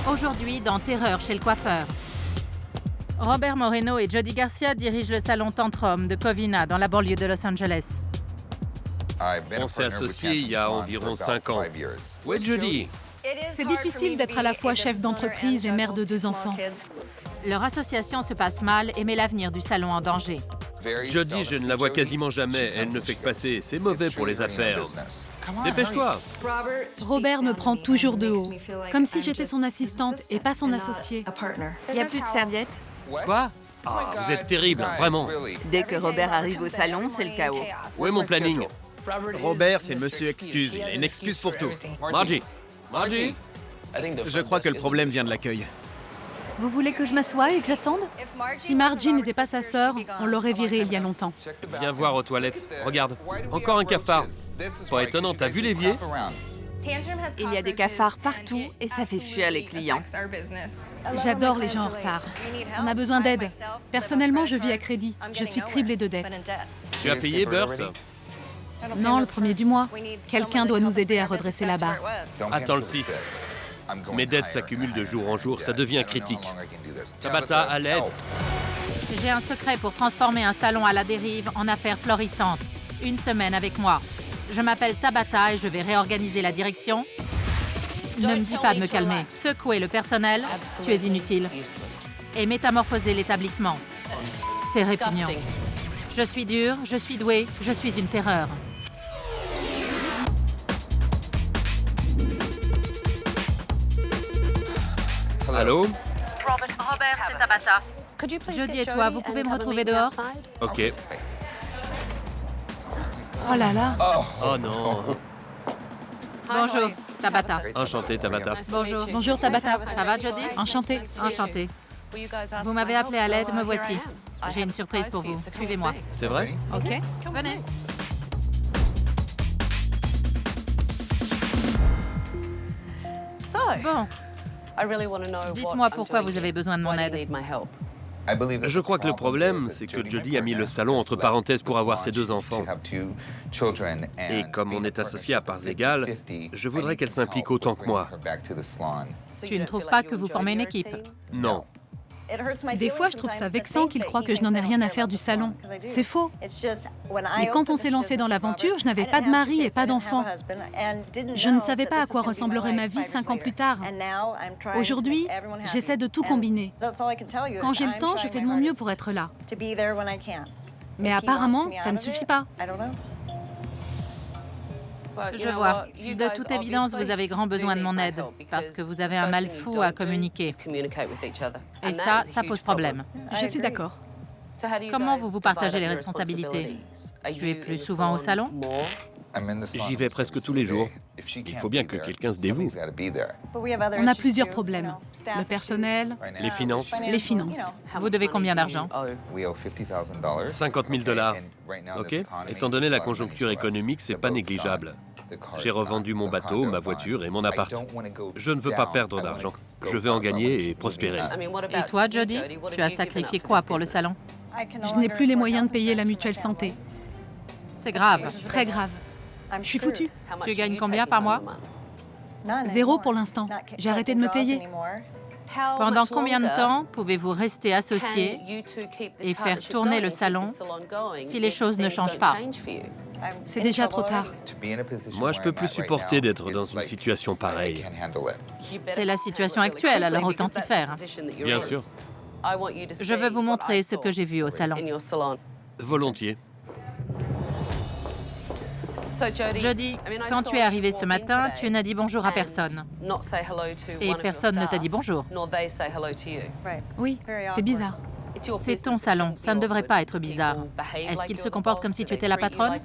Aujourd'hui, dans Terreur chez le coiffeur. Robert Moreno et Jody Garcia dirigent le salon Tantrum de Covina, dans la banlieue de Los Angeles. On s'est associés il y a environ 5 ans. Où est Jody? C'est difficile d'être à la fois chef d'entreprise et mère de 2 enfants. Leur association se passe mal et met l'avenir du salon en danger. Jody, je ne la vois quasiment jamais. Elle ne fait que passer. C'est mauvais pour les affaires. Dépêche-toi. Robert me prend toujours de haut, comme si j'étais son assistante et pas son associé. Il n'y a plus de serviettes. Quoi? Ah, vous êtes terrible, vraiment. Dès que Robert arrive au salon, c'est le chaos. Où est mon planning? Robert, c'est Monsieur Excuse. Il a une excuse pour tout. Margie. Margie? Je crois que le problème vient de l'accueil. Vous voulez que je m'assoie et que j'attende? Si Margie n'était pas sa sœur, on l'aurait virée il y a longtemps. Viens voir aux toilettes. Regarde, encore un cafard. Pas étonnant, t'as vu l'évier? Il y a des cafards partout et ça fait fuir les clients. J'adore les gens en retard. On a besoin d'aide. Personnellement, je vis à crédit. Je suis criblée de dettes. Tu as payé, Burt? Non, le premier du mois. Quelqu'un doit nous aider à redresser la barre. Attends le 6. Mes dettes s'accumulent de jour en jour, ça devient critique. Tabata, à l'aide. J'ai un secret pour transformer un salon à la dérive en affaire florissante. Une semaine avec moi. Je m'appelle Tabata et je vais réorganiser la direction. Ne me dis pas de me calmer. Secouer le personnel, tu es inutile. Et métamorphoser l'établissement. C'est répugnant. Je suis dure, je suis douée, je suis une terreur. Allô? Robert, c'est Tabata. Jody et toi, vous pouvez me retrouver dehors? Ok. Oh là là. Oh non. Bonjour, Tabata. Enchanté, Tabata. Bonjour. Bonjour Tabata. Ça va, Jody? Enchantée. Enchantée. Vous m'avez appelé à l'aide, me voici. J'ai une surprise pour vous. Suivez-moi. C'est vrai? OK? Venez. Bon, dites-moi pourquoi vous avez besoin de mon aide. Je crois que le problème, c'est que Jody a mis le salon entre parenthèses pour avoir ses 2 enfants. Et comme on est associés à parts égales, je voudrais qu'elle s'implique autant que moi. Tu ne trouves pas que vous formez une équipe? Non. Des fois, je trouve ça vexant qu'il croit que je n'en ai rien à faire du salon. C'est faux. Mais quand on s'est lancé dans l'aventure, je n'avais pas de mari et pas d'enfant. Je ne savais pas à quoi ressemblerait ma vie 5 ans plus tard. Aujourd'hui, j'essaie de tout combiner. Quand j'ai le temps, je fais de mon mieux pour être là. Mais apparemment, ça ne suffit pas. Je vois. De toute évidence, vous avez grand besoin de mon aide, parce que vous avez un mal fou à communiquer. Et ça pose problème. Je suis d'accord. Comment vous partagez les responsabilités? Tu es plus souvent au salon? J'y vais presque tous les jours. Il faut bien que quelqu'un se dévoue. On a plusieurs problèmes. Le personnel, Les finances? les finances. Vous devez combien d'argent? 50 000 $. OK? Étant donné la conjoncture économique, c'est pas négligeable. J'ai revendu mon bateau, ma voiture et mon appart. Je ne veux pas perdre d'argent. Je veux en gagner et prospérer. Et toi, Jody? Tu as sacrifié quoi pour le salon? Je n'ai plus les moyens de payer la mutuelle santé. C'est grave. Très grave. Je suis foutue. Tu gagnes combien par mois? 0 pour l'instant. J'ai arrêté de me payer. Pendant combien de temps pouvez-vous rester associés et faire tourner le salon si les choses ne changent pas? C'est déjà trop tard. Moi, je peux plus supporter d'être dans une situation pareille. C'est la situation actuelle, alors autant y faire. Bien sûr. Je veux vous montrer ce que j'ai vu au salon. Volontiers. Jody, quand tu es arrivée ce matin, tu n'as dit bonjour à personne. Et personne ne t'a dit bonjour. Oui, c'est bizarre. C'est ton salon, ça ne devrait pas être bizarre. Est-ce qu'il se comporte comme si tu étais la patronne?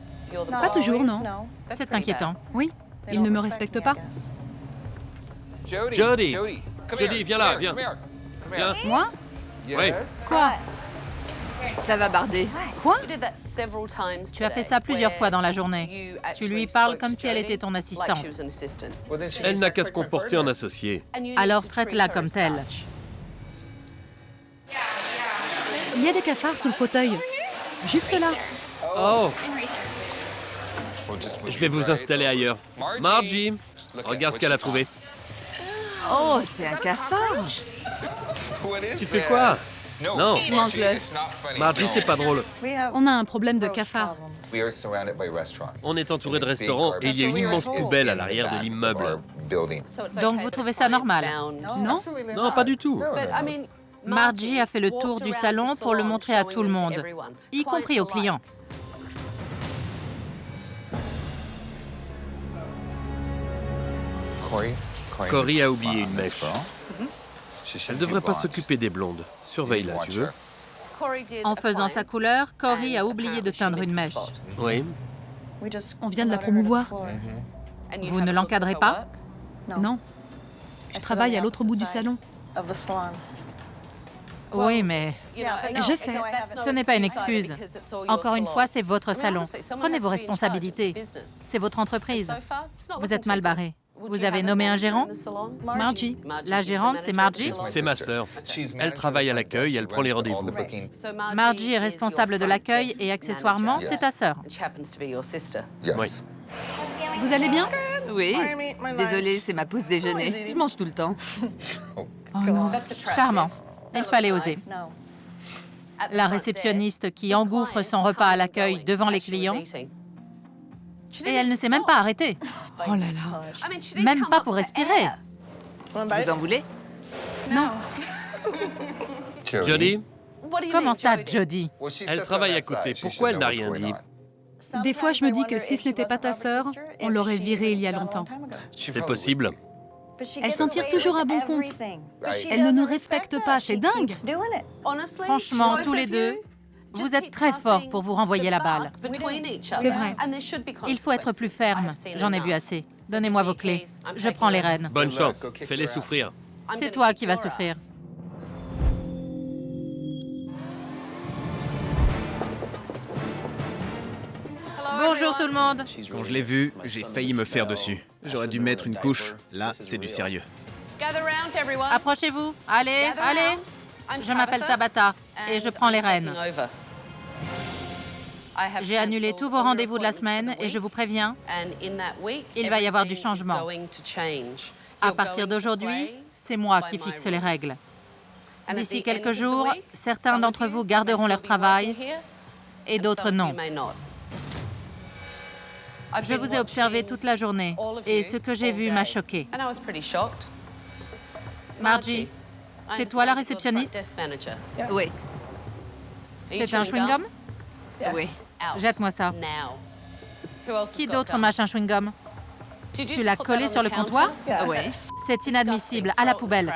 Pas toujours, non. C'est inquiétant. Oui, il ne me respecte pas. Jody! Jody, viens là, viens. Viens. Moi? Oui. Quoi? Ça va barder. Quoi? Tu as fait ça plusieurs fois dans la journée. Tu lui parles comme si elle était ton assistante. Elle n'a qu'à se comporter en associé. Alors traite-la comme telle. Il y a des cafards sous le fauteuil. Juste là. Oh! Je vais vous installer ailleurs. Margie, regarde ce qu'elle a trouvé. Oh, c'est un cafard. Tu fais quoi? Non, Mange-le. Margie, c'est pas drôle. On a un problème de cafard. On est entouré de restaurants et il y a une immense poubelle à l'arrière de l'immeuble. Donc vous trouvez ça normal? Non? Non, pas du tout. Margie a fait le tour du salon pour le montrer à tout le monde, y compris aux clients. Cory a oublié une mèche. Elle devrait pas s'occuper des blondes. Surveille-la, tu veux? En faisant sa couleur, Cory a oublié de teindre une mèche. Oui. On vient de la promouvoir. Vous ne l'encadrez pas? Non. Je travaille à l'autre bout du salon. Oui, mais Je sais. ce n'est pas une excuse. Encore une fois, c'est votre salon. Prenez vos responsabilités. C'est votre entreprise. Vous êtes mal barré. Vous avez nommé un gérant? Margie. La gérante, c'est Margie? C'est ma sœur. Elle travaille à l'accueil, elle prend les rendez-vous. Margie est responsable de l'accueil et accessoirement, c'est ta sœur. Oui. Vous allez bien? Oui. Désolée, c'est ma pause déjeuner. Je mange tout le temps. Oh non. Charmant. Il fallait oser. La réceptionniste qui engouffre son repas à l'accueil devant les clients, et elle ne s'est même pas arrêtée. Oh là là. Même pas pour respirer. Vous en voulez? Jody, Comment ça, Jody? elle travaille à côté. Pourquoi elle n'a rien dit? Des fois, je me dis que si ce n'était pas ta sœur, on l'aurait virée il y a longtemps. C'est possible. Elle s'en tire toujours à bon compte. Elle ne nous respecte pas, c'est dingue. Franchement, tous les deux, vous êtes très forts pour vous renvoyer la balle. C'est vrai. Il faut être plus ferme. J'en ai vu assez. Donnez-moi vos clés. Je prends les rênes. Bonne chance. Fais-les souffrir. C'est toi qui vas souffrir. Bonjour tout le monde. Quand je l'ai vu, j'ai failli me faire dessus. J'aurais dû mettre une couche. Là, c'est du sérieux. Approchez-vous. Allez, allez. Je m'appelle Tabata et je prends les rênes. J'ai annulé tous vos rendez-vous de la semaine et je vous préviens, il va y avoir du changement. À partir d'aujourd'hui, c'est moi qui fixe les règles. D'ici quelques jours, certains d'entre vous garderont leur travail et d'autres non. Je vous ai observé toute la journée et ce que j'ai vu m'a choqué. Margie, c'est toi la réceptionniste? Oui. C'est un chewing-gum? Oui. Jette-moi ça. Qui d'autre mâche un chewing-gum? Tu l'as collé sur le comptoir? Oui. C'est inadmissible. À la poubelle.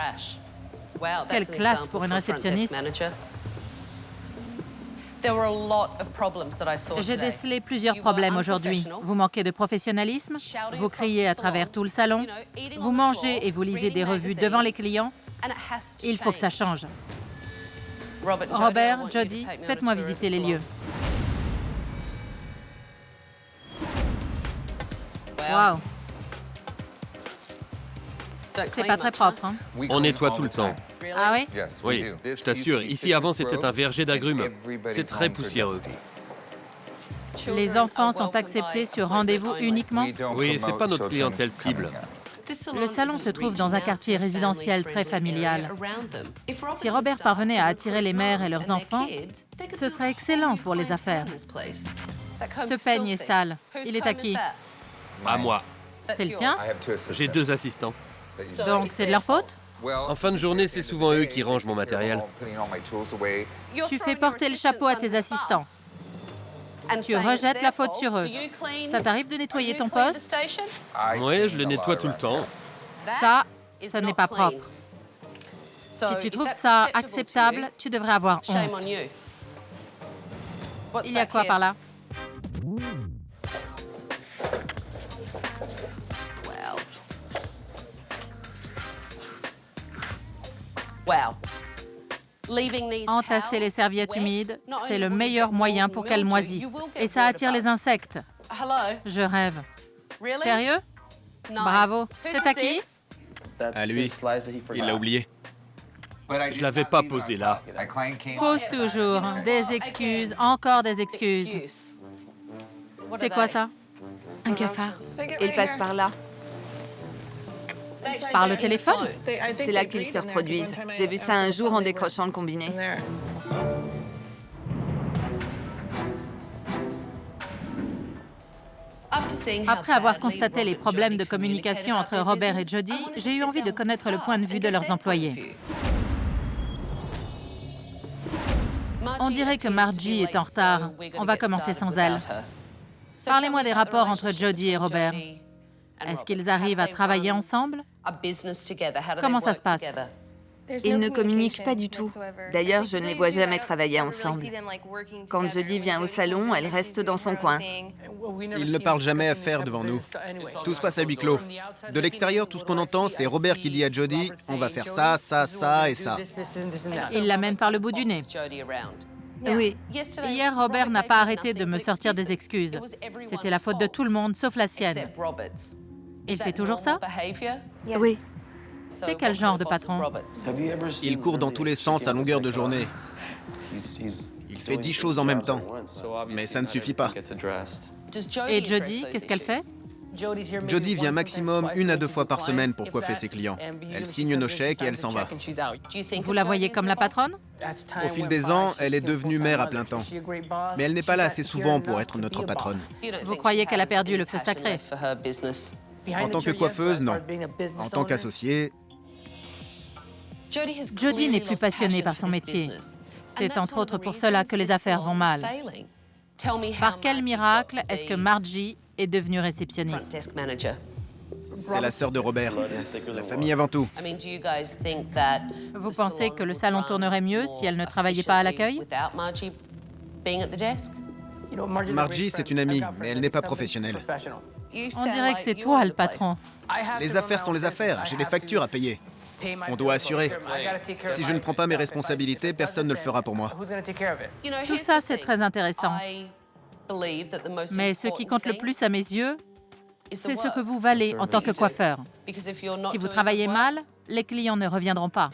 Quelle classe pour une réceptionniste. J'ai décelé plusieurs problèmes aujourd'hui. Vous manquez de professionnalisme, vous criez à travers tout le salon, vous mangez et vous lisez des revues devant les clients. Il faut que ça change. Robert, Jody, faites-moi visiter les lieux. Wow. C'est pas très propre, hein? On nettoie tout le temps. Ah oui? Oui, je t'assure. Ici, avant, c'était un verger d'agrumes. C'est très poussiéreux. Les enfants sont acceptés sur rendez-vous uniquement? Oui, c'est pas notre clientèle cible. Le salon se trouve dans un quartier résidentiel très familial. Si Robert parvenait à attirer les mères et leurs enfants, ce serait excellent pour les affaires. Ce peigne est sale. Il est à qui? À moi. C'est le tien? J'ai 2 assistants. Donc c'est de leur faute? En fin de journée, c'est souvent eux qui rangent mon matériel. Tu fais porter le chapeau à tes assistants. Tu rejettes la faute sur eux. Ça t'arrive de nettoyer ton poste? Oui, je le nettoie tout le temps. Ça, ce n'est pas propre. Si tu trouves ça acceptable, tu devrais avoir honte. Il y a quoi par là? Entasser les serviettes humides, c'est le meilleur moyen pour qu'elles moisissent. Et ça attire les insectes. Je rêve. Sérieux? Bravo. C'est à qui? À lui. Il l'a oublié. Je l'avais pas posé là. Pose toujours. Des excuses, encore des excuses. C'est quoi ça? Un cafard. Il passe par là. Par le téléphone? C'est là qu'ils se reproduisent. J'ai vu ça un jour en décrochant le combiné. Après avoir constaté les problèmes de communication entre Robert et Jody, j'ai eu envie de connaître le point de vue de leurs employés. On dirait que Margie est en retard. On va commencer sans elle. Parlez-moi des rapports entre Jody et Robert. Est-ce qu'ils arrivent à travailler ensemble? Comment ça se passe? Ils ne communiquent pas du tout. D'ailleurs, je ne les vois jamais travailler ensemble. Quand Jody vient au salon, elle reste dans son coin. Ils ne parlent jamais affaires devant nous. Tout se passe à huis clos. De l'extérieur, tout ce qu'on entend, c'est Robert qui dit à Jody « On va faire ça, ça, ça et ça ». Il l'amène par le bout du nez. Oui. Hier, Robert n'a pas arrêté de me sortir des excuses. C'était la faute de tout le monde, sauf la sienne. Il fait toujours ça? Oui. C'est quel genre de patron? Il court dans tous les sens à longueur de journée. Il fait 10 choses en même temps. Mais ça ne suffit pas. Et Jody, qu'est-ce qu'elle fait? Jody vient maximum 1 à 2 fois par semaine pour coiffer ses clients. Elle signe nos chèques et elle s'en va. Vous la voyez comme la patronne? Au fil des ans, elle est devenue mère à plein temps. Mais elle n'est pas là assez souvent pour être notre patronne. Vous croyez qu'elle a perdu le feu sacré? En tant que coiffeuse, non. En tant qu'associée, Jody n'est plus passionnée par son métier. C'est entre autres pour cela que les affaires vont mal. Par quel miracle est-ce que Margie est devenue réceptionniste? c'est la sœur de Robert. La famille avant tout. Vous pensez que le salon tournerait mieux si elle ne travaillait pas à l'accueil? Margie, c'est une amie, mais elle n'est pas professionnelle. On dirait que c'est toi le patron. Les affaires sont les affaires. J'ai des factures à payer. On doit assurer. Si je ne prends pas mes responsabilités, personne ne le fera pour moi. Tout ça, c'est très intéressant. Mais ce qui compte le plus à mes yeux, c'est ce que vous valez en tant que coiffeur. Si vous travaillez mal, les clients ne reviendront pas.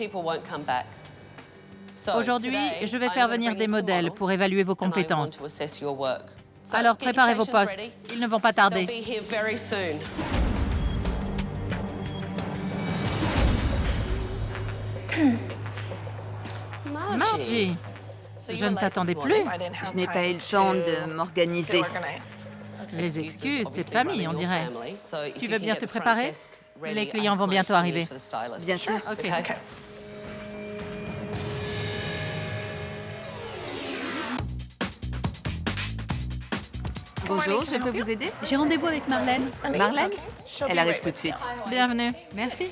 Aujourd'hui, je vais faire venir des modèles pour évaluer vos compétences. Alors préparez vos postes, ils ne vont pas tarder. Margie, je ne t'attendais plus. Je n'ai pas eu le temps de m'organiser. Les excuses, c'est de famille, on dirait. Tu veux bien te préparer? Les clients vont bientôt arriver. Bien sûr. OK. Bonjour, je peux vous aider? J'ai rendez-vous avec Marlène. Marlène? Elle arrive tout de suite. Bienvenue. Merci.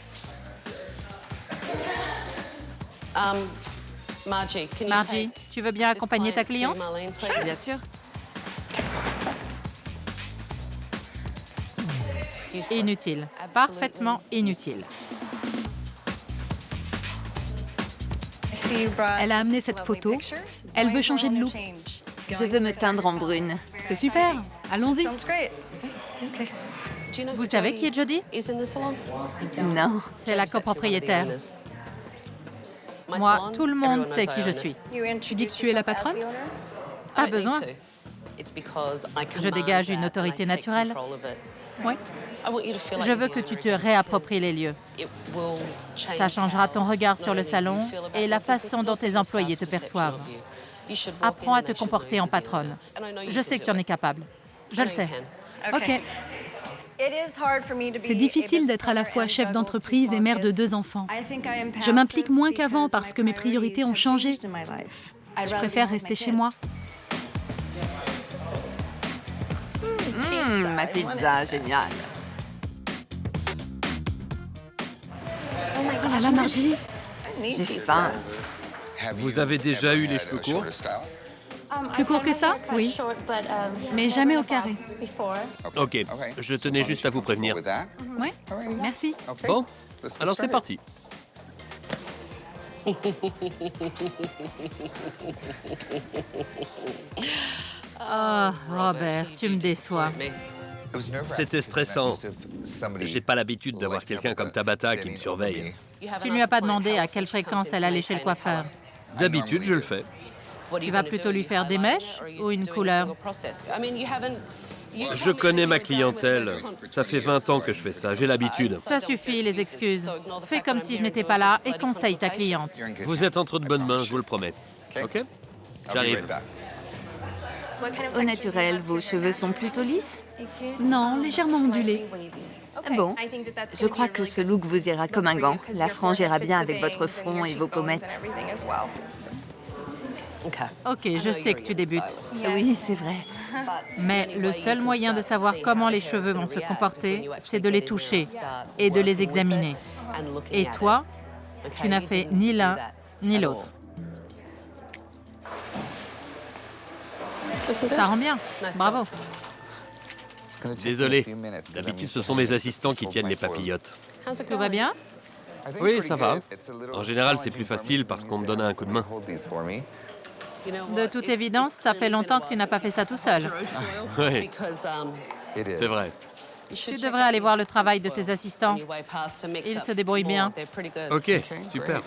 Margie, tu veux bien accompagner ta cliente? Bien sûr. Inutile. Parfaitement inutile. Elle a amené cette photo. Elle veut changer de look. Je veux me teindre en brune. C'est super. Allons-y. Vous savez qui est Jody? Non. C'est la copropriétaire. Moi, tout le monde sait qui je suis. Tu dis que tu es la patronne? Pas besoin. Je dégage une autorité naturelle. Oui. Je veux que tu te réappropries les lieux. Ça changera ton regard sur le salon et la façon dont tes employés te perçoivent. Apprends à te comporter en patronne. Je sais que tu en es capable. Je le sais. OK. C'est difficile d'être à la fois chef d'entreprise et mère de 2 enfants. Je m'implique moins qu'avant parce que mes priorités ont changé. Je préfère rester chez moi. Ma pizza, génial. Oh là là, Margie. J'ai faim. Vous avez déjà eu les cheveux courts? Plus court que ça? Oui. Mais jamais au carré. Ok, je tenais juste à vous prévenir. Oui, merci. Bon, alors c'est parti. Oh, Robert, tu me déçois. C'était stressant. J'ai pas l'habitude d'avoir quelqu'un comme Tabata qui me surveille. Tu ne lui as pas demandé à quelle fréquence elle allait chez le coiffeur. D'habitude, je le fais. Tu vas plutôt lui faire des mèches ou une couleur? Je connais ma clientèle. Ça fait 20 ans que je fais ça, j'ai l'habitude. Ça suffit, les excuses. Fais comme si je n'étais pas là et conseille ta cliente. Vous êtes entre de bonnes mains, je vous le promets. OK? J'arrive. Au naturel, vos cheveux sont plutôt lisses? Non, légèrement ondulé. Bon, je crois que ce look vous ira comme un gant. La frange ira bien avec votre front et vos pommettes. Ok, je sais que tu débutes. Oui, c'est vrai. Mais le seul moyen de savoir comment les cheveux vont se comporter, c'est de les toucher et de les examiner. Et toi, tu n'as fait ni l'un ni l'autre. Ça rend bien. Bravo. Désolé. D'habitude, ce sont mes assistants qui tiennent les papillotes. Tout va bien? Oui, ça va. En général, c'est plus facile parce qu'on me donne un coup de main. De toute évidence, ça fait longtemps que tu n'as pas fait ça tout seul. Oui, c'est vrai. Tu devrais aller voir le travail de tes assistants. Ils se débrouillent bien. OK, super.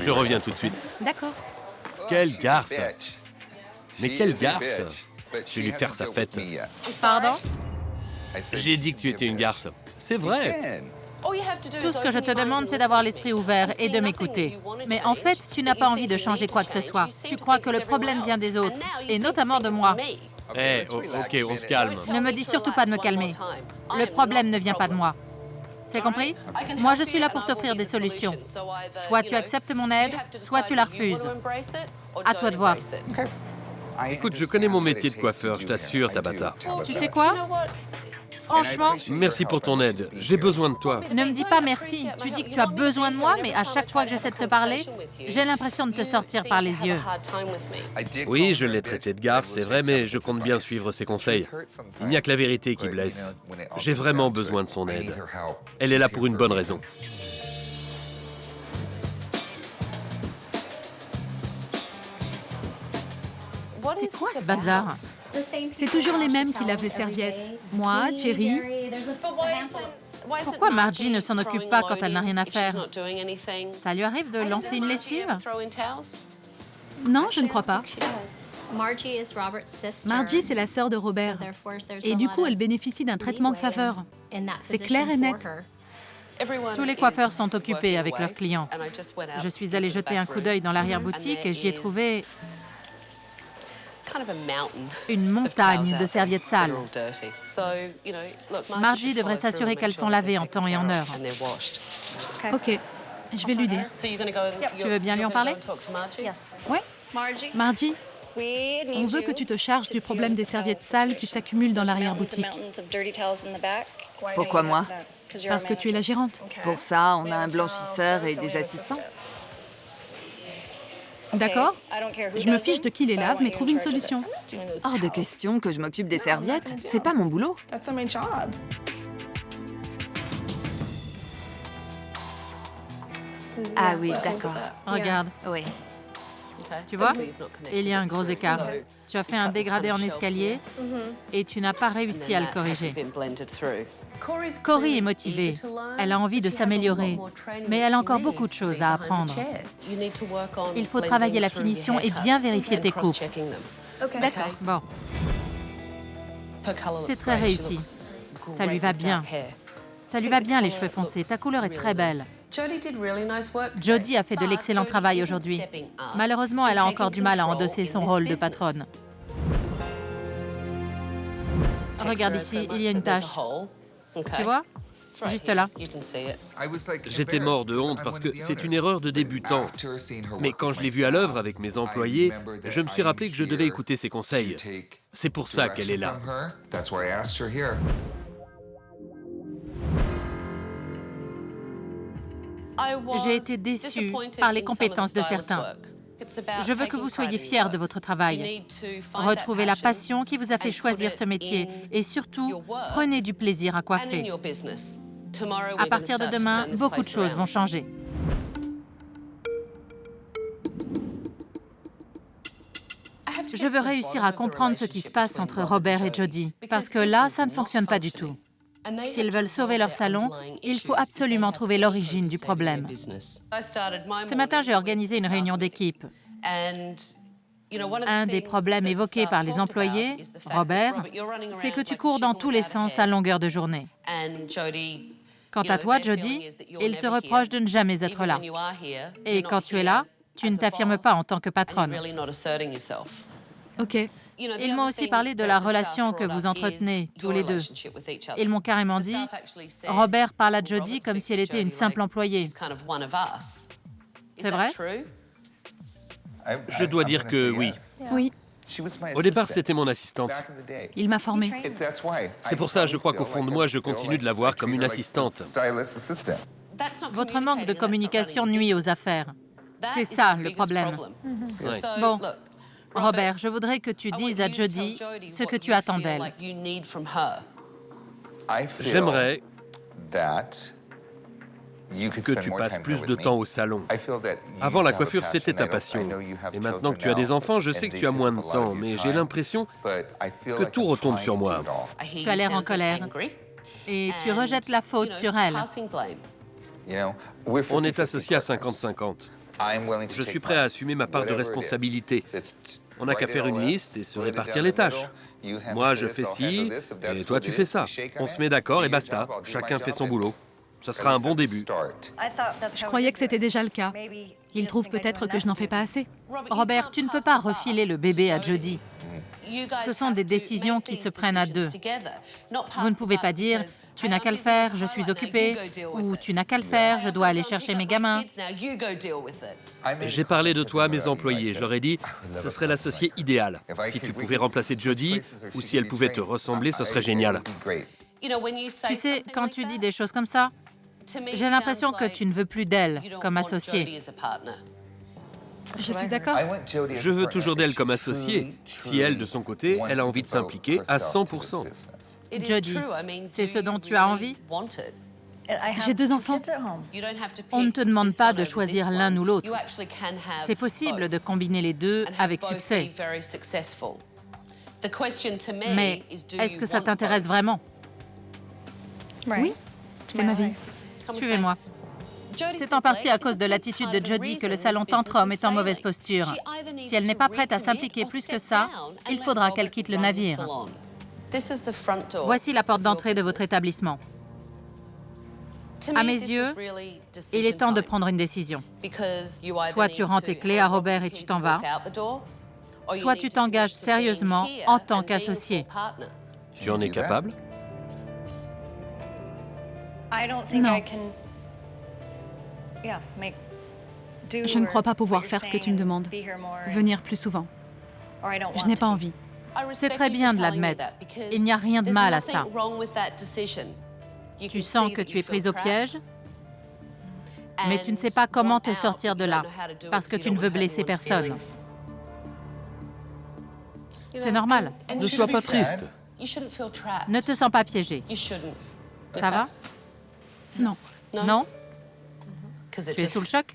Je reviens tout de suite. D'accord. Quelle garce! Mais quelle garce! Je vais lui faire sa fête. Pardon? J'ai dit que tu étais une garce. C'est vrai. Tout ce que je te demande, c'est d'avoir l'esprit ouvert et de m'écouter. Mais en fait, tu n'as pas envie de changer quoi que ce soit. Tu crois que le problème vient des autres, et notamment de moi. OK, on se calme. Ne me dis surtout pas de me calmer. Le problème ne vient pas de moi. C'est compris? Moi, je suis là pour t'offrir des solutions. Soit tu acceptes mon aide, soit tu la refuses. À toi de voir. Écoute, je connais mon métier de coiffeur, je t'assure, Tabata. Tu sais quoi? Franchement, Merci pour ton aide. J'ai besoin de toi. ne me dis pas merci. Tu dis que tu as besoin de moi, mais à chaque fois que j'essaie de te parler, j'ai l'impression de te sortir par les yeux. Oui, je l'ai traité de garce, c'est vrai, mais je compte bien suivre ses conseils. Il n'y a que la vérité qui blesse. J'ai vraiment besoin de son aide. Elle est là pour une bonne raison. C'est quoi ce bazar? C'est toujours les mêmes qui lavent les serviettes. Moi, Thierry. Pourquoi Margie ne s'en occupe pas quand elle n'a rien à faire? Ça lui arrive de lancer une lessive? Non, je ne crois pas. Margie, c'est la sœur de Robert. Et du coup, elle bénéficie d'un traitement de faveur. C'est clair et net. Tous les coiffeurs sont occupés avec leurs clients. Je suis allée jeter un coup d'œil dans l'arrière-boutique et j'y ai trouvé une montagne de serviettes sales. Margie devrait s'assurer qu'elles sont lavées en temps et en heure. Ok, je vais lui dire. Tu veux bien lui en parler? Oui. Margie, on veut que tu te charges du problème des serviettes sales qui s'accumulent dans l'arrière-boutique. Pourquoi moi? Parce que tu es la gérante. Pour ça, on a un blanchisseur et des assistants. D'accord? Je me fiche de qui les lave, mais trouve une solution. Hors de question que je m'occupe des serviettes. C'est pas mon boulot. Ah oui, d'accord. Regarde, Oui. tu vois? Il y a un gros écart. Tu as fait un dégradé en escalier et tu n'as pas réussi à le corriger. Cory est motivée. Elle a envie de s'améliorer, mais elle a encore beaucoup de choses à apprendre. Il faut travailler la finition et bien vérifier tes coupes. D'accord. Bon, c'est très réussi. Ça lui va bien. Ça lui va bien, les cheveux foncés. Ta couleur est très belle. Jodie a fait de l'excellent travail aujourd'hui. Malheureusement, elle a encore du mal à endosser son rôle de patronne. Regarde ici, il y a une tache. Tu vois? Juste là. J'étais mort de honte parce que c'est une erreur de débutant. Mais quand je l'ai vue à l'œuvre avec mes employés, je me suis rappelé que je devais écouter ses conseils. C'est pour ça qu'elle est là. J'ai été déçue par les compétences de certains. Je veux que vous soyez fiers de votre travail. Retrouvez la passion qui vous a fait choisir ce métier et surtout, prenez du plaisir à coiffer. À partir de demain, beaucoup de choses vont changer. Je veux réussir à comprendre ce qui se passe entre Robert et Jodie, parce que là, ça ne fonctionne pas du tout. S'ils veulent sauver leur salon, il faut absolument trouver l'origine du problème. Ce matin, j'ai organisé une réunion d'équipe. Un des problèmes évoqués par les employés, Robert, c'est que tu cours dans tous les sens à longueur de journée. Quant à toi, Jody, ils te reprochent de ne jamais être là. Et quand tu es là, tu ne t'affirmes pas en tant que patronne. Ok. Ils m'ont aussi parlé de la relation que vous entretenez, tous les deux. Ils m'ont carrément dit, Robert parle à Jody comme si elle était une simple employée. C'est vrai? Je dois dire que oui. Oui, Au départ, c'était mon assistante. il m'a formée. C'est pour ça, je crois qu'au fond de moi, je continue de la voir comme une assistante. Votre manque de communication nuit aux affaires. C'est ça le problème. Ouais. Bon, Robert, je voudrais que tu dises à Jody ce que tu attends d'elle. J'aimerais que tu passes plus de temps au salon. Avant, la coiffure, c'était ta passion. Et maintenant que tu as des enfants, je sais que tu as moins de temps, mais j'ai l'impression que tout retombe sur moi. Tu as l'air en colère. Et tu rejettes la faute sur elle. On est associés à 50-50. Je suis prêt à assumer ma part de responsabilité. On n'a qu'à faire une liste et se répartir les tâches. Moi, je fais ci, et toi, tu fais ça. On se met d'accord et basta. Chacun fait son boulot. Ça sera un bon début. Je croyais que c'était déjà le cas. Il trouve peut-être que je n'en fais pas assez. Robert, tu ne peux pas refiler le bébé à Jody. Ce sont des décisions qui se prennent à deux. Vous ne pouvez pas dire « tu n'as qu'à le faire, je suis occupée » ou « tu n'as qu'à le faire, je dois aller chercher mes gamins ». J'ai parlé de toi à mes employés. Je leur ai dit, ce serait l'associé idéal. Si tu pouvais remplacer Jody, ou si elle pouvait te ressembler, ce serait génial. Tu sais, quand tu dis des choses comme ça, j'ai l'impression que tu ne veux plus d'elle comme associée. Je suis d'accord. Je veux toujours d'elle comme associée, si elle, de son côté, elle a envie de s'impliquer à 100%. Jody, c'est ce dont tu as envie? J'ai 2 enfants. On ne te demande pas de choisir l'un ou l'autre. C'est possible de combiner les deux avec succès. Mais est-ce que ça t'intéresse vraiment? Oui, c'est ma vie. Suivez-moi. C'est en partie à cause de l'attitude de Jody que le salon Tantrum est en mauvaise posture. Si elle n'est pas prête à s'impliquer plus que ça, il faudra qu'elle quitte le navire. Voici la porte d'entrée de votre établissement. À mes yeux, il est temps de prendre une décision. Soit tu rends tes clés à Robert et tu t'en vas, soit tu t'engages sérieusement en tant qu'associé. Tu en es capable? Non. Je ne crois pas pouvoir faire ce que tu me demandes. Venir plus souvent. Je n'ai pas envie. C'est très bien de l'admettre. Il n'y a rien de mal à ça. Tu sens que tu es prise au piège, mais tu ne sais pas comment te sortir de là, parce que tu ne veux blesser personne. C'est normal. Ne sois pas triste. Ne te sens pas piégé. Ça va? Non. Non? Tu es sous le choc?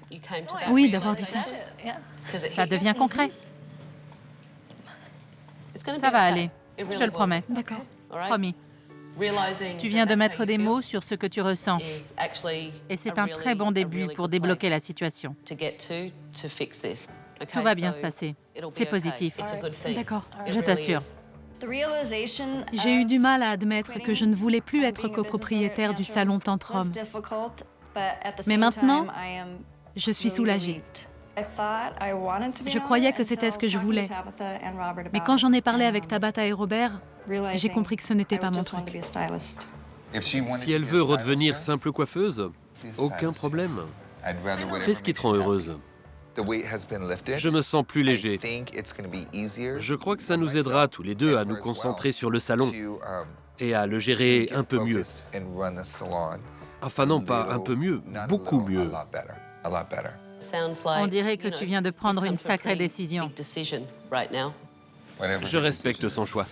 Oui, d'avoir dit ça. Ça devient concret. Ça va aller, je te le promets. D'accord. Promis. Tu viens de mettre des mots sur ce que tu ressens. Et c'est un très bon début pour débloquer la situation. Tout va bien se passer. C'est positif. D'accord. Je t'assure. J'ai eu du mal à admettre que je ne voulais plus être copropriétaire du salon Tantrum. Mais maintenant, je suis soulagée. Je croyais que c'était ce que je voulais. Mais quand j'en ai parlé avec Tabata et Robert, j'ai compris que ce n'était pas mon truc. Si elle veut redevenir simple coiffeuse, aucun problème. Fais ce qui te rend heureuse. Je me sens plus léger. Je crois que ça nous aidera tous les deux à nous concentrer sur le salon et à le gérer un peu mieux. Enfin non, pas un peu mieux, beaucoup mieux. On dirait que tu viens de prendre une sacrée décision. Je respecte son choix.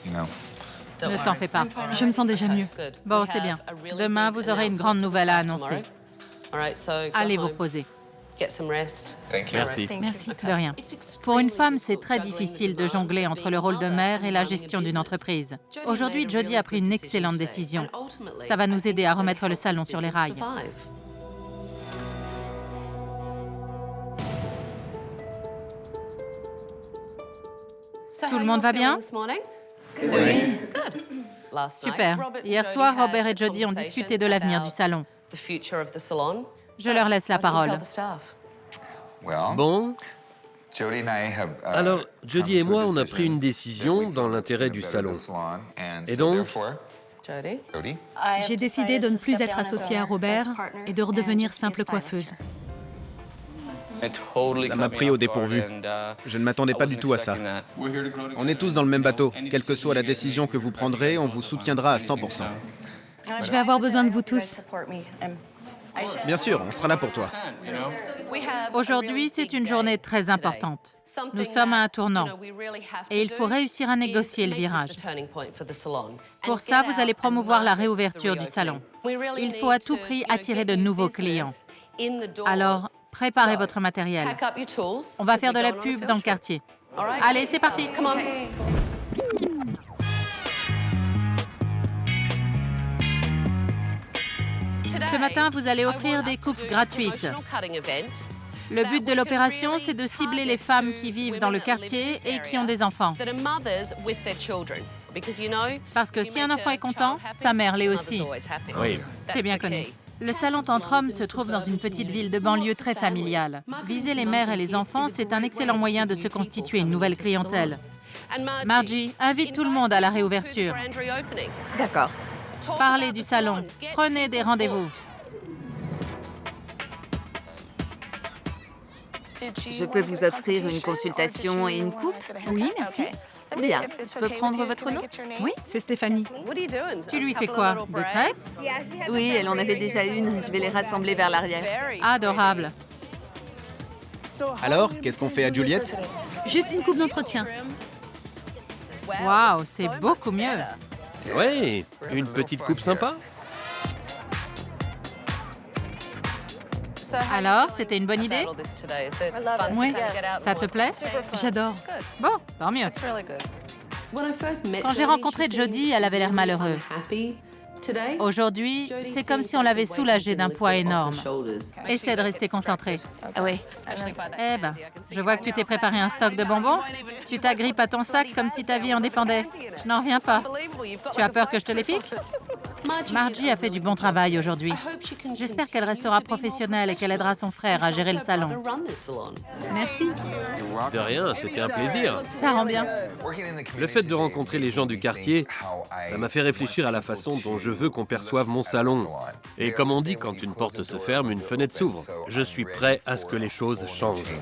Ne t'en fais pas. Je me sens déjà mieux. Bon, c'est bien. Demain, vous aurez une grande nouvelle à annoncer. Allez vous reposer. Merci. Merci. De rien. Pour une femme, c'est très difficile de jongler entre le rôle de mère et la gestion d'une entreprise. Aujourd'hui, Jody a pris une excellente décision. Ça va nous aider à remettre le salon sur les rails. Tout le monde va bien? Oui. Super. Hier soir, Robert et Jody ont discuté de l'avenir du salon. Je leur laisse la parole. Bon, alors Jody et moi, on a pris une décision dans l'intérêt du salon. Et donc, J'ai décidé de ne plus être associée à Robert et de redevenir simple coiffeuse. Ça m'a pris au dépourvu. Je ne m'attendais pas du tout à ça. On est tous dans le même bateau. Quelle que soit la décision que vous prendrez, on vous soutiendra à 100%. Je vais avoir besoin de vous tous. Bien sûr, on sera là pour toi. Aujourd'hui, c'est une journée très importante. Nous sommes à un tournant et il faut réussir à négocier le virage. Pour ça, vous allez promouvoir la réouverture du salon. Il faut à tout prix attirer de nouveaux clients. Alors, préparez votre matériel. On va faire de la pub dans le quartier. Allez, c'est parti! Ce matin, vous allez offrir des coupes gratuites. Le but de l'opération, c'est de cibler les femmes qui vivent dans le quartier et qui ont des enfants. Parce que si un enfant est content, sa mère l'est aussi. oui. C'est bien connu. Le salon Tantrum se trouve dans une petite ville de banlieue très familiale. Viser les mères et les enfants, c'est un excellent moyen de se constituer une nouvelle clientèle. Margie, invite tout le monde à la réouverture. D'accord. Parlez du salon. Prenez des rendez-vous. Je peux vous offrir une consultation et une coupe? Oui, merci. Bien. Je peux prendre votre nom? Oui, c'est Stéphanie. Tu lui fais quoi? Des tresses? Oui, elle en avait déjà une. Je vais les rassembler vers l'arrière. Adorable. Alors, qu'est-ce qu'on fait à Juliette? Juste une coupe d'entretien. Waouh, c'est beaucoup mieux. Oui, une petite coupe sympa. Alors, c'était une bonne idée? Oui, Ça te plaît? j'adore. Bon, tant mieux. Quand j'ai rencontré Jody, elle avait l'air malheureuse. Aujourd'hui, c'est comme si on l'avait soulagée d'un poids énorme. Essaie de rester concentré. Oui. Eh ben, je vois que tu t'es préparé un stock de bonbons. Tu t'agrippes à ton sac comme si ta vie en dépendait. Je n'en reviens pas. Tu as peur que je te les pique? Margie a fait du bon travail aujourd'hui. J'espère qu'elle restera professionnelle et qu'elle aidera son frère à gérer le salon. Merci. De rien, c'était un plaisir. Ça rend bien. Le fait de rencontrer les gens du quartier, ça m'a fait réfléchir à la façon dont je veux qu'on perçoive mon salon. Et comme on dit, quand une porte se ferme, une fenêtre s'ouvre. Je suis prêt à ce que les choses changent.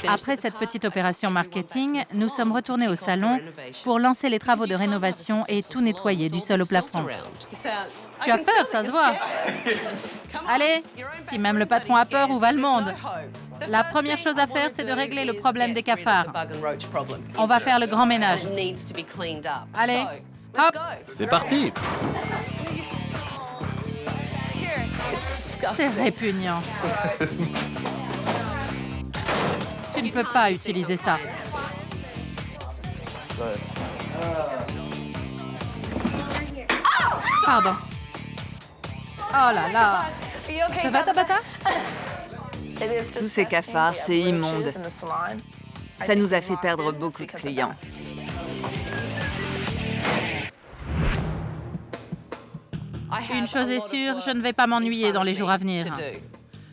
Après cette petite opération marketing, nous sommes retournés au salon pour lancer les travaux de rénovation et tout nettoyer du sol au plafond. Tu as peur, ça se voit. Allez, si même le patron a peur, où va le monde? La première chose à faire, c'est de régler le problème des cafards. On va faire le grand ménage. Allez, hop! C'est parti! C'est répugnant. Tu ne peux pas utiliser ça. Pardon. Oh là là. Ça va, Tabata? Tous ces cafards, c'est immonde. Ça nous a fait perdre beaucoup de clients. Une chose est sûre, je ne vais pas m'ennuyer dans les jours à venir.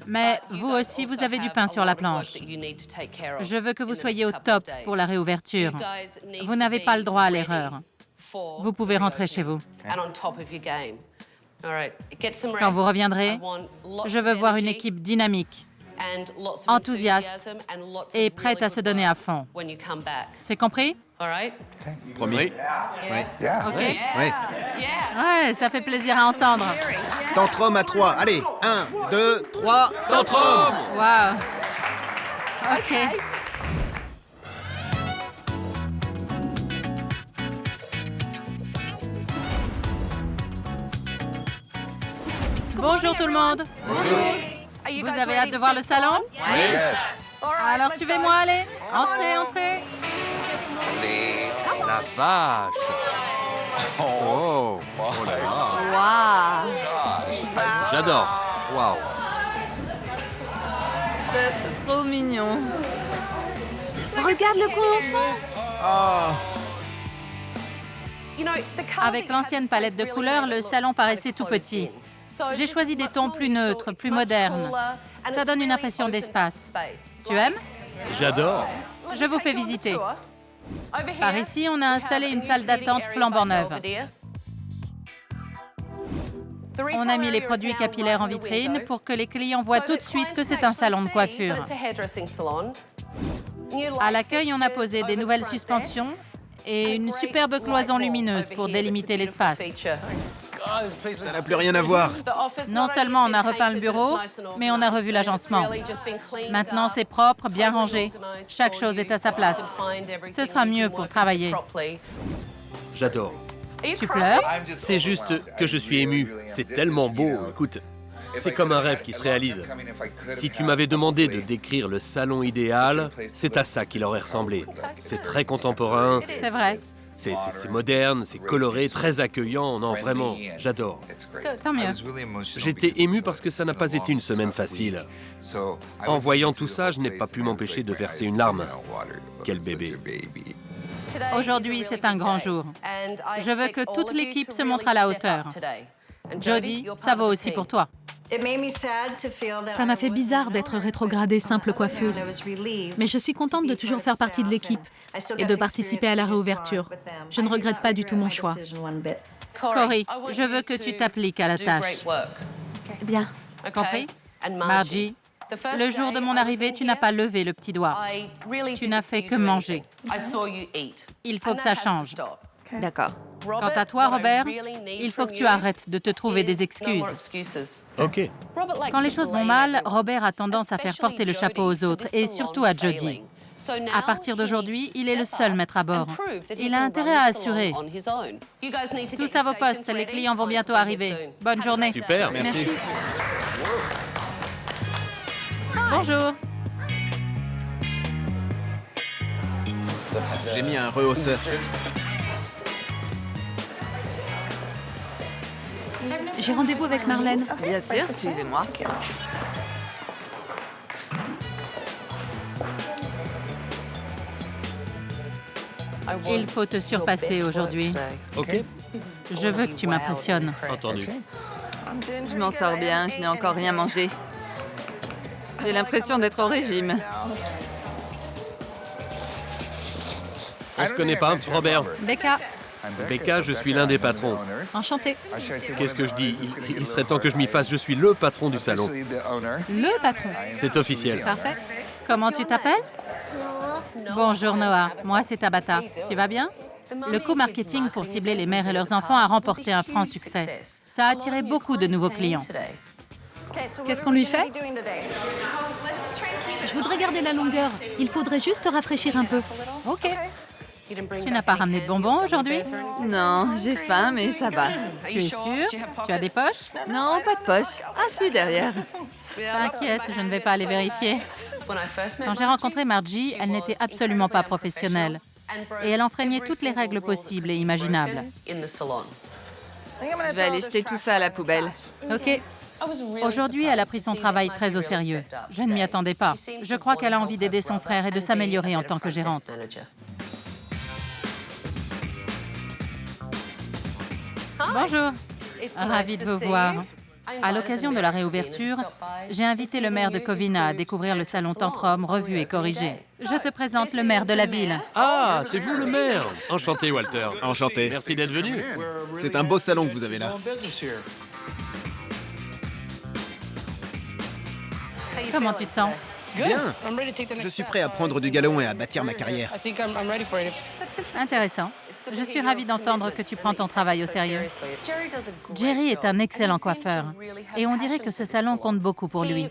Mais vous aussi, vous avez du pain sur la planche. Je veux que vous soyez au top pour la réouverture. Vous n'avez pas le droit à l'erreur. Vous pouvez rentrer chez vous. Quand vous reviendrez, je veux voir une équipe dynamique, enthousiaste et prête à se donner à fond. C'est compris? Promis? Oui. OK? Oui. Ouais, ça fait plaisir à entendre. Tantrum à 3. Allez, 1, 2, 3, tantrum! Wow. OK. Bonjour tout le monde. Bonjour. Vous avez hâte de voir le salon? Oui. Alors suivez-moi, allez. Entrez, entrez. La vache! Oh! Oh là là! Waouh! J'adore! Waouh! C'est trop mignon. Regarde le coin enfant. Avec l'ancienne palette de couleurs, le salon paraissait tout petit. J'ai choisi des tons plus neutres, plus modernes. Ça donne une impression d'espace. Tu aimes? J'adore. Je vous fais visiter. Par ici, on a installé une salle d'attente flambant neuve. On a mis les produits capillaires en vitrine pour que les clients voient tout de suite que c'est un salon de coiffure. À l'accueil, on a posé des nouvelles suspensions et une superbe cloison lumineuse pour délimiter l'espace. Ça n'a plus rien à voir. Non seulement on a repeint le bureau, mais on a revu l'agencement. Maintenant, c'est propre, bien rangé. Chaque chose est à sa place. Ce sera mieux pour travailler. J'adore. Tu pleures? C'est juste que je suis ému. C'est tellement beau. Écoute, c'est comme un rêve qui se réalise. Si tu m'avais demandé de décrire le salon idéal, c'est à ça qu'il aurait ressemblé. C'est très contemporain. C'est vrai. C'est moderne, c'est coloré, très accueillant. Non, vraiment, j'adore. Tant mieux. J'étais ému parce que ça n'a pas été une semaine facile. En voyant tout ça, je n'ai pas pu m'empêcher de verser une larme. Quel bébé. Aujourd'hui, c'est un grand jour. Je veux que toute l'équipe se montre à la hauteur. Jody, ça vaut aussi pour toi. Ça m'a fait bizarre d'être rétrogradée simple coiffeuse. Mais je suis contente de toujours faire partie de l'équipe et de participer à la réouverture. Je ne regrette pas du tout mon choix. Corey, je veux que tu t'appliques à la tâche. Bien. Compris? Margie, le jour de mon arrivée, tu n'as pas levé le petit doigt. Tu n'as fait que manger. Il faut que ça change. D'accord. Quant à toi, Robert, il faut que tu arrêtes de te trouver des excuses. Ok. Quand les choses vont mal, Robert a tendance à faire porter le chapeau aux autres, et surtout à Jody. À partir d'aujourd'hui, il est le seul maître à bord. Il a intérêt à assurer. Tous à vos postes, les clients vont bientôt arriver. Bonne journée. Super, merci. Bonjour. J'ai mis un rehausseur. J'ai rendez-vous avec Marlène. Bien sûr, suivez-moi. Il faut te surpasser aujourd'hui. Ok, Je veux que tu m'impressionnes. entendu. Je m'en sors bien, je n'ai encore rien mangé. J'ai l'impression d'être au régime. On se connaît pas, Robert? Becca, Becca, je suis l'un des patrons. enchantée. Qu'est-ce que je dis? Il serait temps que je m'y fasse. Je suis le patron du salon. Le patron. C'est officiel. Parfait. Comment tu t'appelles? Bonjour Noah, moi c'est Tabata. Tu vas bien? Le co-marketing pour cibler les mères et leurs enfants a remporté un franc succès. Ça a attiré beaucoup de nouveaux clients. Qu'est-ce qu'on lui fait? Je voudrais garder la longueur. Il faudrait juste rafraîchir un peu. OK. Tu n'as pas ramené de bonbons aujourd'hui? Non, j'ai faim, mais ça va. Tu es sûr? Tu as des poches? Non, pas de poche. Ah si, derrière. T'inquiète, je ne vais pas aller vérifier. Quand j'ai rencontré Margie, elle n'était absolument pas professionnelle. Et elle enfreignait toutes les règles possibles et imaginables. Je vais aller jeter tout ça à la poubelle. OK. Aujourd'hui, elle a pris son travail très au sérieux. Je ne m'y attendais pas. Je crois qu'elle a envie d'aider son frère et de s'améliorer en tant que gérante. Bonjour. Ravie de vous voir. À l'occasion de la réouverture, j'ai invité le maire de Covina à découvrir le salon Tantrum revu et corrigé. Je te présente le maire de la ville. Ah, c'est vous le maire. Enchanté, Walter. Enchanté. Merci d'être venu. C'est un beau salon que vous avez là. Comment tu te sens? Bien. Je suis prêt à prendre du galon et à bâtir ma carrière. Intéressant. Je suis ravie d'entendre que tu prends ton travail au sérieux. Jerry est un excellent coiffeur et on dirait que ce salon compte beaucoup pour lui.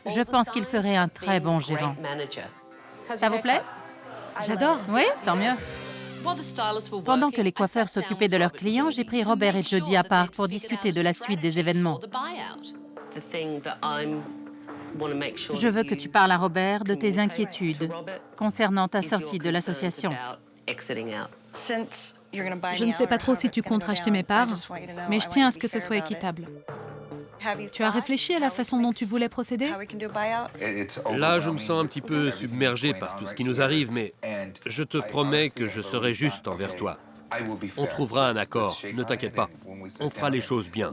Je pense qu'il ferait un très bon gérant. Ça vous plaît? J'adore. Oui, tant mieux. Pendant que les coiffeurs s'occupaient de leurs clients, j'ai pris Robert et Jody à part pour discuter de la suite des événements. Je veux que tu parles à Robert de tes inquiétudes concernant ta sortie de l'association. Je ne sais pas trop si tu comptes racheter mes parts, mais je tiens à ce que ce soit équitable. Tu as réfléchi à la façon dont tu voulais procéder? Là, je me sens un petit peu submergé par tout ce qui nous arrive, mais je te promets que je serai juste envers toi. On trouvera un accord, ne t'inquiète pas. On fera les choses bien.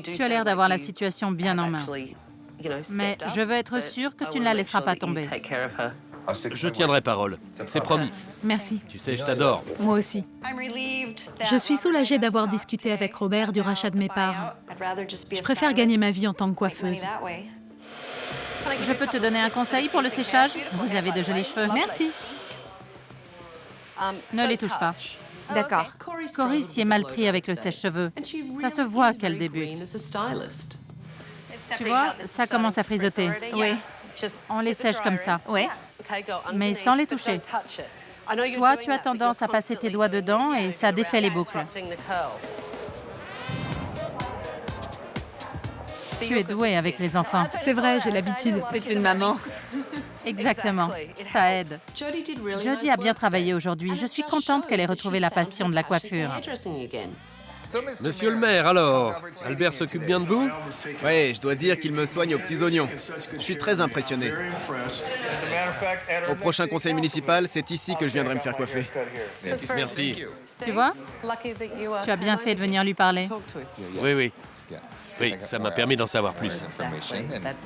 Tu as l'air d'avoir la situation bien en main. Mais je veux être sûre que tu ne la laisseras pas tomber. Je tiendrai parole, c'est promis. Merci. Tu sais, je t'adore. Moi aussi. Je suis soulagée d'avoir discuté avec Robert du rachat de mes parts. Je préfère gagner ma vie en tant que coiffeuse. Je peux te donner un conseil pour le séchage? Vous avez de jolis cheveux. Merci. Ne les touche pas. D'accord. Cory s'y est mal pris avec le sèche-cheveux. Ça se voit qu'elle débute. Tu vois, ça commence à frisoter. Oui. On les sèche comme ça, Ouais. mais sans les toucher. Toi, tu as tendance à passer tes doigts dedans et ça défait les boucles. Tu es douée avec les enfants. C'est vrai, j'ai l'habitude. C'est une maman. Exactement, ça aide. Jodie a bien travaillé aujourd'hui. Je suis contente qu'elle ait retrouvé la passion de la coiffure. Monsieur le maire, alors, Albert s'occupe bien de vous? Ouais, je dois dire qu'il me soigne aux petits oignons. Je suis très impressionné. Au prochain conseil municipal, c'est ici que je viendrai me faire coiffer. Merci. Tu vois? Tu as bien fait de venir lui parler. Oui. Oui, ça m'a permis d'en savoir plus.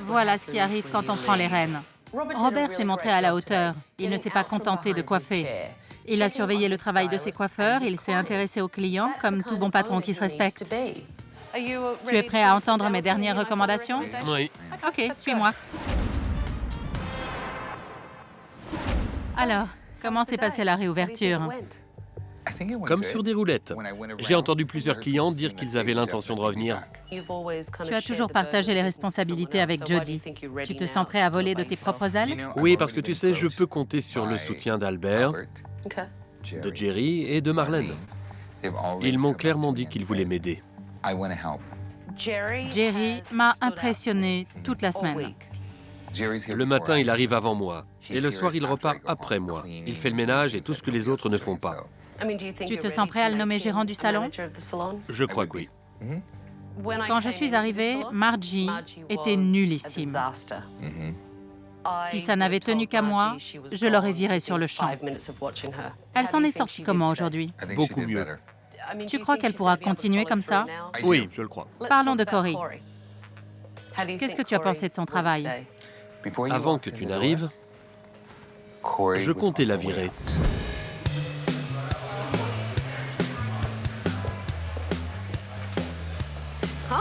Voilà ce qui arrive quand on prend les rênes. Robert s'est montré à la hauteur. Il ne s'est pas contenté de coiffer. Il a surveillé le travail de ses coiffeurs, il s'est intéressé aux clients, comme tout bon patron qui se respecte. Tu es prêt à entendre mes dernières recommandations? Oui. OK, suis-moi. Alors, comment s'est passée la réouverture? Comme sur des roulettes. J'ai entendu plusieurs clients dire qu'ils avaient l'intention de revenir. Tu as toujours partagé les responsabilités avec Jodie. Tu te sens prêt à voler de tes propres ailes? Oui, parce que tu sais, je peux compter sur le soutien d'Albert, de Jerry et de Marlène. Ils m'ont clairement dit qu'ils voulaient m'aider. Jerry m'a impressionné toute la semaine. Le matin, il arrive avant moi. Et le soir, il repart après moi. Il fait le ménage et tout ce que les autres ne font pas. Tu te sens prêt à le nommer gérant du salon? Je crois que oui. Quand je suis arrivée, Margie était nullissime. Si ça n'avait tenu qu'à moi, je l'aurais virée sur le champ. Elle s'en est sortie comment aujourd'hui? Beaucoup mieux. Tu crois qu'elle pourra continuer comme ça? Oui, je le crois. Parlons de Cory. Qu'est-ce que tu as pensé de son travail? Avant que tu n'arrives, je comptais la virer.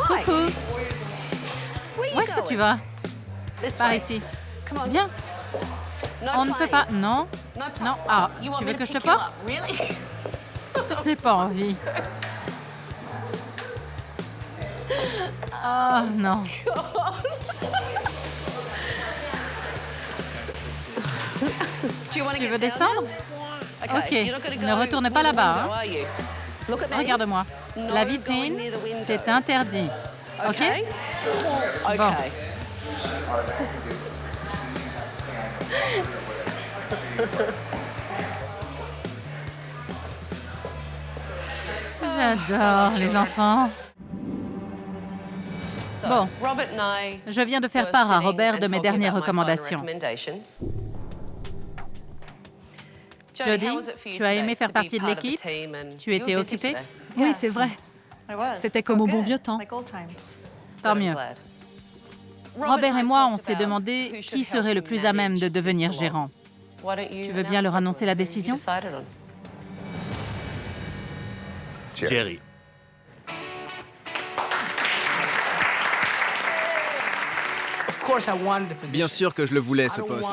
Coucou. Où est-ce que tu vas? Par ici. Viens. On ne peut pas... Non. Non. Ah, tu veux que je te porte? Je n'ai pas envie. Oh, non. Tu veux descendre? Ok, ne retourne pas là-bas. Hein? Regarde-moi. La vitrine, c'est interdit. Ok? Bon. J'adore les enfants. Bon, je viens de faire part à Robert de mes dernières recommandations. Jodie, tu as aimé faire partie de l'équipe? Tu étais occupée? Oui, c'est vrai. C'était comme au bon vieux temps. Tant mieux. Robert et moi, on s'est demandé qui serait le plus à même de devenir gérant. Tu veux bien leur annoncer la décision? Jerry. Bien sûr que je le voulais, ce poste.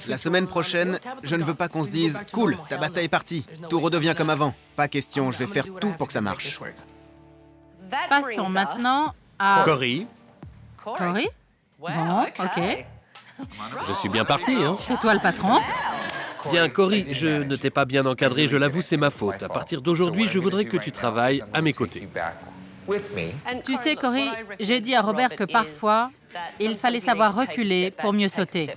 La semaine prochaine, je ne veux pas qu'on se dise « Cool, Tabata est partie, tout redevient comme avant ». Pas question, je vais faire tout pour que ça marche. Passons maintenant à... Cory, Cory? Bon, ok. je suis bien parti, hein? C'est toi le patron? Bien, Cory, je ne t'ai pas bien encadré, je l'avoue, c'est ma faute. À partir d'aujourd'hui, je voudrais que tu travailles à mes côtés. Tu sais, Cory, j'ai dit à Robert que parfois, il fallait savoir reculer pour mieux sauter.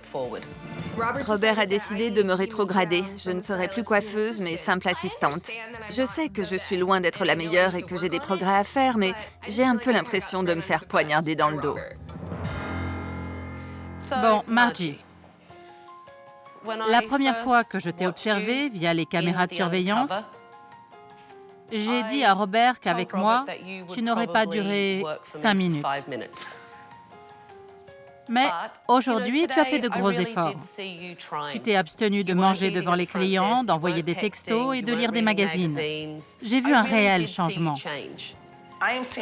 Robert a décidé de me rétrograder. Je ne serai plus coiffeuse, mais simple assistante. Je sais que je suis loin d'être la meilleure et que j'ai des progrès à faire, mais j'ai un peu l'impression de me faire poignarder dans le dos. Bon, Margie, la première fois que je t'ai observée via les caméras de surveillance, j'ai dit à Robert qu'avec moi, tu n'aurais pas duré 5 minutes. Mais aujourd'hui, tu as fait de gros efforts. Tu t'es abstenu de manger devant les clients, d'envoyer des textos et de lire des magazines. J'ai vu un réel changement.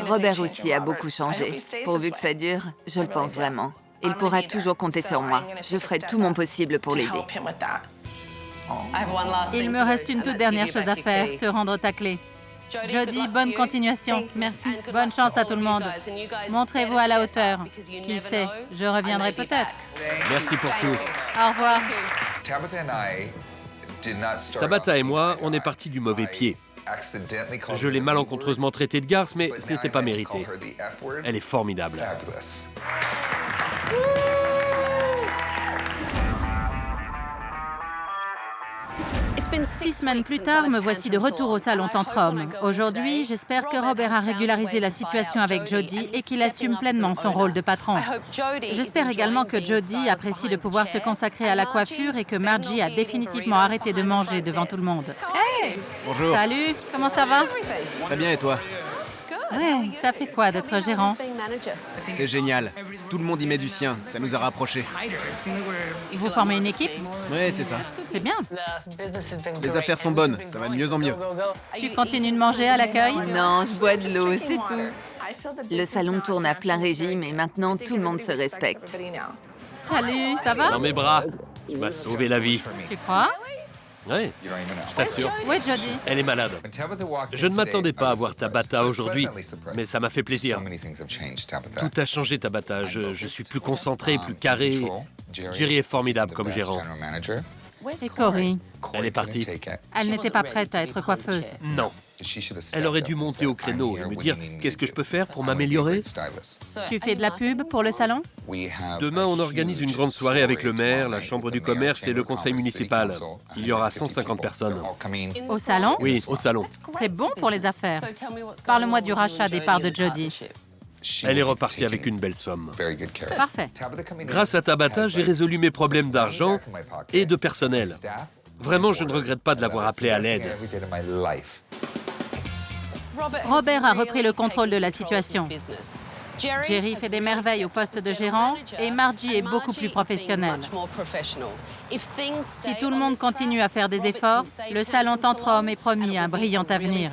Robert aussi a beaucoup changé. Pourvu que ça dure, je le pense vraiment. Il pourra toujours compter sur moi. Je ferai tout mon possible pour l'aider. Il me reste une toute dernière chose à faire, te rendre ta clé. Jody, bonne continuation. Merci. Bonne chance à tout le monde. Montrez-vous à la hauteur. Qui sait, je reviendrai peut-être. Merci pour tout. Au revoir. Tabata et moi, on est partis du mauvais pied. Je l'ai malencontreusement traitée de garce, mais ce n'était pas mérité. Elle est formidable. 6 semaines plus tard, me voici de retour au salon Tantrum. Aujourd'hui, j'espère que Robert a régularisé la situation avec Jody et qu'il assume pleinement son rôle de patron. J'espère également que Jody apprécie de pouvoir se consacrer à la coiffure et que Margie a définitivement arrêté de manger devant tout le monde. Hey! Bonjour. Salut, comment ça va? Très bien, et toi? Ouais, ça fait quoi d'être gérant? C'est génial. Tout le monde y met du sien. Ça nous a rapprochés. Vous formez une équipe? Ouais, c'est ça. C'est bien. Les affaires sont bonnes. Ça va de mieux en mieux. Tu continues de manger à l'accueil? Non, je bois de l'eau, c'est tout. Le salon tourne à plein régime et maintenant tout le monde se respecte. Salut, ça va? Dans mes bras. Tu m'as sauvé la vie. Tu crois? Oui, je t'assure. Oui, Jody. Elle est malade. Je ne m'attendais pas à voir Tabata aujourd'hui, mais ça m'a fait plaisir. Tout a changé, Tabata. Je suis plus concentré, plus carré. Jerry est formidable comme gérant. Et Corey? Elle est partie. Elle n'était pas prête à être coiffeuse. Non. Elle aurait dû monter au créneau et me dire « Qu'est-ce que je peux faire pour m'améliorer ?» Tu fais de la pub pour le salon? Demain, on organise une grande soirée avec le maire, la chambre du commerce et le conseil municipal. Il y aura 150 personnes. Au salon? Oui, au salon. C'est bon pour les affaires. Parle-moi du rachat des parts de Jody. Elle est repartie avec une belle somme. Parfait. Grâce à Tabata, j'ai résolu mes problèmes d'argent et de personnel. Vraiment, je ne regrette pas de l'avoir appelée à l'aide. Robert a repris le contrôle de la situation. Jerry fait des merveilles au poste de gérant et Margie est beaucoup plus professionnelle. Si tout le monde continue à faire des efforts, le salon Tantrum est promis un brillant avenir.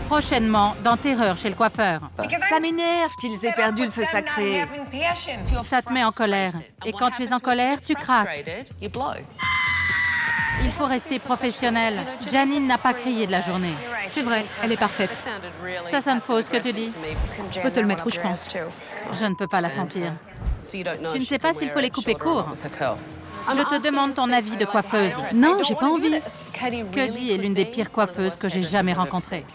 Prochainement, dans Terreur chez le coiffeur. Ça m'énerve qu'ils aient perdu le feu sacré. Ça te met en colère. Et quand tu es en colère, tu craques. Il faut rester professionnel. Janine n'a pas crié de la journée. C'est vrai, elle est parfaite. Ça sonne faux, ce que tu dis. Je peux te le mettre où je pense. Je ne peux pas la sentir. Tu ne sais pas s'il faut les couper court. Je te demande ton avis de coiffeuse. Non, j'ai pas envie. Cuddy est l'une des pires coiffeuses que j'ai jamais rencontrées.